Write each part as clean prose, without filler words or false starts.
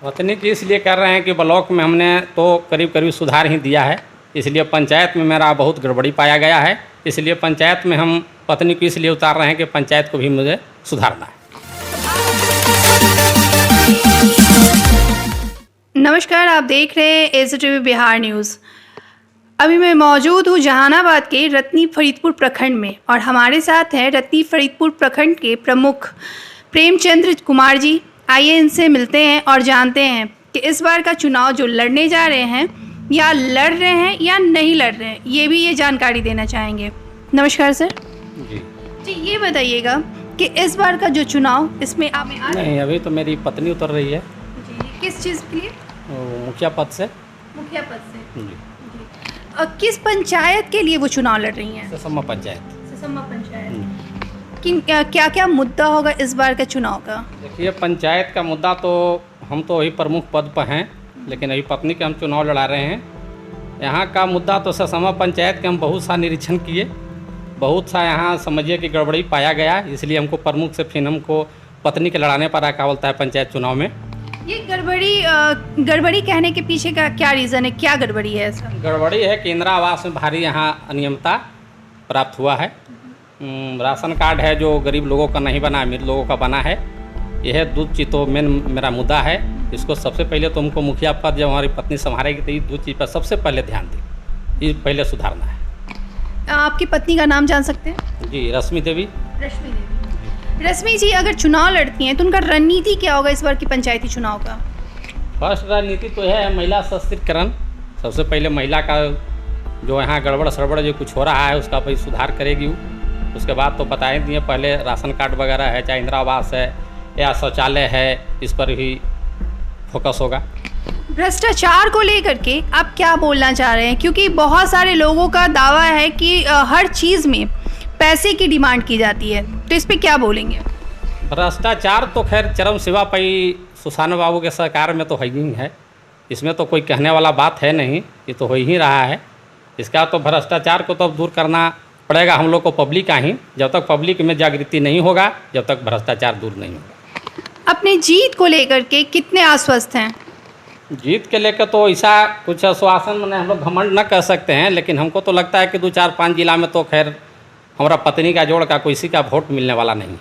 पत्नी की इसलिए कर रहे हैं कि ब्लॉक में हमने तो करीब करीब सुधार ही दिया है, इसलिए पंचायत में मेरा बहुत गड़बड़ी पाया गया है, इसलिए पंचायत में हम पत्नी को इसलिए उतार रहे हैं कि पंचायत को भी मुझे सुधारना है। नमस्कार, आप देख रहे हैं एसटीवी बिहार न्यूज़। अभी मैं मौजूद हूँ जहानाबाद के रत्नी फरीदपुर प्रखंड में और हमारे साथ हैं रत्नी फरीदपुर प्रखंड के प्रमुख प्रेमचंद्र कुमार जी। आइए इनसे मिलते हैं और जानते हैं कि इस बार का चुनाव जो लड़ने जा रहे हैं या लड़ रहे हैं या नहीं लड़ रहे हैं, ये भी ये जानकारी देना चाहेंगे। नमस्कार सर जी, ये बताइएगा कि इस बार का जो चुनाव इसमें आप नहीं, अभी तो मेरी पत्नी उतर रही है जी, किस चीज़ के लिए? मुखिया पद से मुखिया पद से जी। और किस पंचायत के लिए वो चुनाव लड़ रही हैं? ससम्मा पंचायत। ससम्मा पंचायत। क्या क्या मुद्दा होगा इस बार के चुनाव का? देखिए, पंचायत का मुद्दा तो हम तो वही प्रमुख पद पर हैं, लेकिन अभी पत्नी के हम चुनाव लड़ा रहे हैं। यहाँ का मुद्दा तो ससम्मा पंचायत के हम बहुत सा निरीक्षण किए, बहुत सा यहाँ समझिए कि गड़बड़ी पाया गया, इसलिए हमको प्रमुख से फिर हमको पत्नी के लड़ाने पर क्या बोलता है पंचायत चुनाव में। ये गड़बड़ी कहने के पीछे का क्या रीज़न है? क्या गड़बड़ी है ऐसा? गड़बड़ी है कि इंदिरा आवास में भारी यहाँ अनियमितता प्राप्त हुआ है। राशन कार्ड है जो गरीब लोगों का नहीं बना, अमीर लोगों का बना है। यह दूध चीज़ तो मेरा मुद्दा है। इसको सबसे पहले तो हमको मुखिया पद जब हमारी पत्नी संभालेगी तो ये दो चीज़ पर सबसे पहले ध्यान दें, ये पहले सुधारना है। आपकी पत्नी का नाम जान सकते हैं? जी, रश्मि देवी। रश्मि देवी। रश्मि जी, अगर चुनाव लड़ती हैं तो उनका रणनीति क्या होगा इस बार की पंचायती चुनाव का? फर्स्ट रणनीति तो है महिला सशक्तिकरण। सबसे पहले महिला का जो यहाँ गड़बड़ सड़बड़ जो कुछ हो रहा है उसका भाई सुधार करेगी। उसके बाद तो बता ही दिए, पहले राशन कार्ड वगैरह है, चाहे इंदिरा आवास है या शौचालय है, इस पर भी फोकस होगा। भ्रष्टाचार को लेकर के आप क्या बोलना चाह रहे हैं? क्योंकि बहुत सारे लोगों का दावा है कि हर चीज़ में पैसे की डिमांड की जाती है, तो इस पे क्या बोलेंगे? भ्रष्टाचार तो खैर चरम सीमा पर ही सुशांत बाबू के सरकार में तो है ही है, इसमें तो कोई कहने वाला बात है नहीं, ये तो हो ही रहा है। इसका तो भ्रष्टाचार को तो दूर करना पड़ेगा हम लोग को, पब्लिक का ही। जब तक पब्लिक में जागृति नहीं होगा, जब तक भ्रष्टाचार दूर नहीं होगा। अपनी जीत को लेकर के कितने आश्वस्त हैं? जीत के लेकर तो ऐसा कुछ आश्वासन मैंने हम लोग घमंड न कर सकते हैं, लेकिन हमको तो लगता है कि 2-4-5 जिला में तो खैर हमारा पत्नी का जोड़ का किसी का वोट मिलने वाला नहीं है।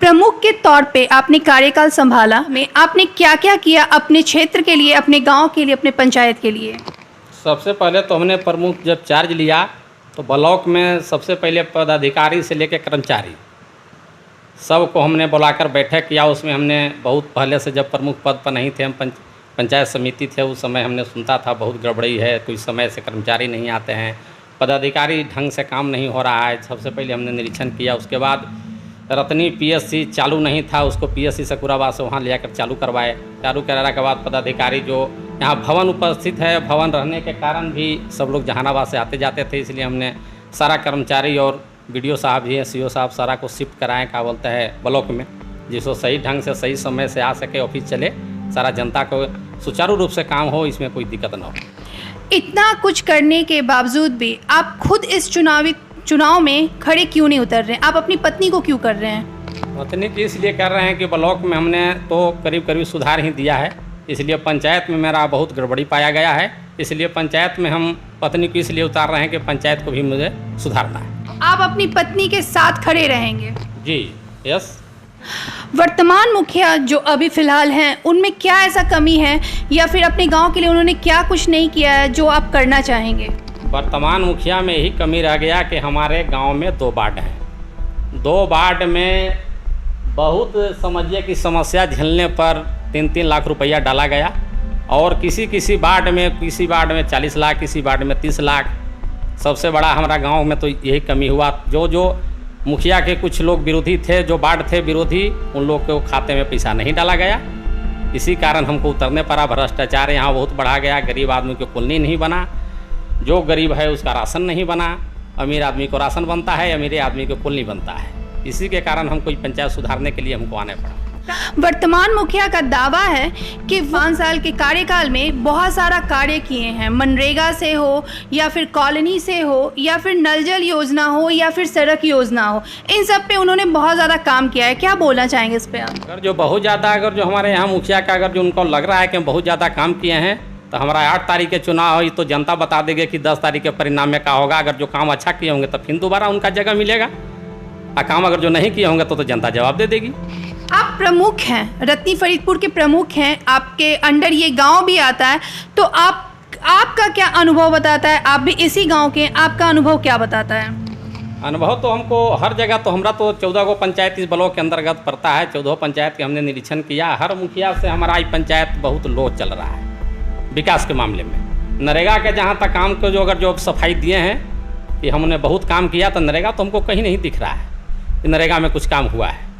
प्रमुख के तौर पे आपने कार्यकाल संभाला में आपने क्या क्या किया अपने क्षेत्र के लिए, अपने गांव के लिए, अपने पंचायत के लिए? सबसे पहले तो हमने प्रमुख जब चार्ज लिया तो ब्लॉक में सबसे पहले पदाधिकारी से लेकर कर्मचारी सबको हमने बुलाकर बैठक किया। उसमें हमने बहुत पहले से जब प्रमुख पद पर नहीं थे, हम पंचायत समिति थे, उस समय हमने सुनता था बहुत गड़बड़ी है, कोई समय से कर्मचारी नहीं आते हैं, पदाधिकारी ढंग से काम नहीं हो रहा है। सबसे पहले हमने निरीक्षण किया। उसके बाद रत्नी पीएससी चालू नहीं था, उसको पीएससी सकुराबाद से वहाँ ले जाकर चालू करवाए। चालू कराने के बाद पदाधिकारी जो यहाँ भवन उपस्थित है, भवन रहने के कारण भी सब लोग जहानाबाद से आते जाते थे, इसलिए हमने सारा कर्मचारी और बीडीओ साहब भी हैं, सीओ साहब सारा को शिफ्ट कराएँ क्या बोलते हैं ब्लॉक में, जिसको सही ढंग से सही समय से आ सके, ऑफिस चले, सारा जनता को सुचारू रूप से काम हो, इसमें कोई दिक्कत ना हो। इतना कुछ करने के बावजूद भी आप खुद इस चुनाव में खड़े क्यों नहीं उतर रहे हैं? आप अपनी पत्नी को क्यों कर रहे हैं? पत्नी की इसलिए कर रहे हैं कि ब्लॉक में हमने तो करीब करीब सुधार ही दिया है, इसलिए पंचायत में मेरा बहुत गड़बड़ी पाया गया है, इसलिए पंचायत में हम पत्नी को इसलिए उतार रहे हैं कि पंचायत को भी मुझे सुधारना है। आप अपनी पत्नी के साथ खड़े रहेंगे? जी, यस। वर्तमान मुखिया जो अभी फ़िलहाल हैं, उनमें क्या ऐसा कमी है या फिर अपने गांव के लिए उन्होंने क्या कुछ नहीं किया है जो आप करना चाहेंगे? वर्तमान मुखिया में यही कमी रह गया कि हमारे गांव में 2 वार्ड हैं। 2 वार्ड में बहुत समझिए कि समस्या झेलने पर 3-3 लाख रुपया डाला गया, और किसी वार्ड में 40 लाख, किसी वार्ड में 30 लाख। सबसे बड़ा हमारा गांव में तो यही कमी हुआ। जो मुखिया के कुछ लोग विरोधी थे, जो वार्ड थे विरोधी, उन लोग के खाते में पैसा नहीं डाला गया। इसी कारण हमको उतरने पड़ा। भ्रष्टाचार यहाँ बहुत बढ़ा गया, गरीब आदमी को कॉलोनी नहीं बना, जो गरीब है उसका राशन नहीं बना, अमीर आदमी को राशन बनता है, अमीर आदमी को कॉलोनी बनता है। इसी के कारण हमको पंचायत सुधारने के लिए हमको आने पड़ा। वर्तमान मुखिया का दावा है कि 5 साल के कार्यकाल में बहुत सारा कार्य किए हैं, मनरेगा से हो या फिर कॉलोनी से हो या फिर नल जल योजना हो या फिर सड़क योजना हो, इन सब पे उन्होंने बहुत ज़्यादा काम किया है। क्या बोलना चाहेंगे इस पे आप? अगर जो बहुत ज़्यादा अगर जो हमारे यहाँ मुखिया का अगर जो उनको लग रहा है कि हम बहुत ज़्यादा काम किए हैं, तो हमारा 8 तारीख के चुनाव हुई तो जनता बता देगी कि 10 तारीख के परिणाम में क्या होगा। अगर जो काम अच्छा किए होंगे तो फिर दोबारा उनका जगह मिलेगा, और काम अगर जो नहीं किए होंगे तो जनता जवाब दे देगी। आप प्रमुख हैं, रत्नी फरीदपुर के प्रमुख हैं, आपके अंडर ये गांव भी आता है, तो आपका क्या अनुभव बताता है? आप भी इसी गांव के, आपका अनुभव क्या बताता है? अनुभव तो हमको हर जगह, तो हमारा तो 14 गो पंचायत इस ब्लॉक के अंतर्गत पड़ता है। 14 पंचायत के हमने निरीक्षण किया। हर मुखिया से हमारा ये पंचायत बहुत लो चल रहा है विकास के मामले में। नरेगा के जहाँ तक काम को जो अगर जो सफाई दिए हैं कि हमने बहुत काम किया, तो नरेगा तो हमको कहीं नहीं दिख रहा है कि नरेगा में कुछ काम हुआ है।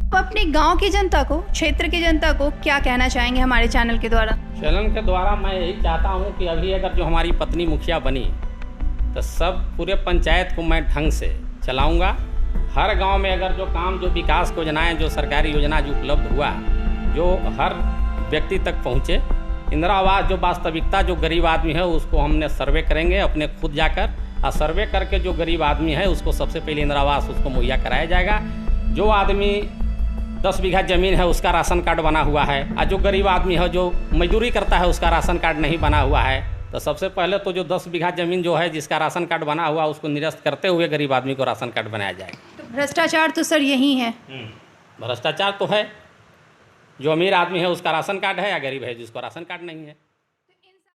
आप अपने गांव की जनता को, क्षेत्र की जनता को क्या कहना चाहेंगे हमारे चैनल के द्वारा? चैनल के द्वारा मैं यही चाहता हूँ कि अभी अगर जो हमारी पत्नी मुखिया बनी तो सब पूरे पंचायत को मैं ढंग से चलाऊँगा। हर गांव में अगर जो काम, जो विकास योजनाएं, जो सरकारी योजना जो उपलब्ध हुआ, जो हर व्यक्ति तक पहुँचे। इंदिरा आवास जो वास्तविकता जो गरीब आदमी है उसको हमने सर्वे करेंगे अपने खुद जाकर, और सर्वे करके जो गरीब आदमी है उसको सबसे पहले इंदिरा आवास उसको मुहैया कराया जाएगा। जो आदमी 10 बीघा ज़मीन है उसका राशन कार्ड बना हुआ है, और जो गरीब आदमी है जो मजदूरी करता है उसका राशन कार्ड नहीं बना हुआ है, तो सबसे पहले तो जो 10 बीघा ज़मीन जो है जिसका राशन कार्ड बना हुआ उसको निरस्त करते हुए गरीब आदमी को राशन कार्ड बनाया जाएगा। तो भ्रष्टाचार तो सर यही है। भ्रष्टाचार तो है, जो अमीर आदमी है उसका राशन कार्ड है, या गरीब है जिसको राशन कार्ड नहीं है।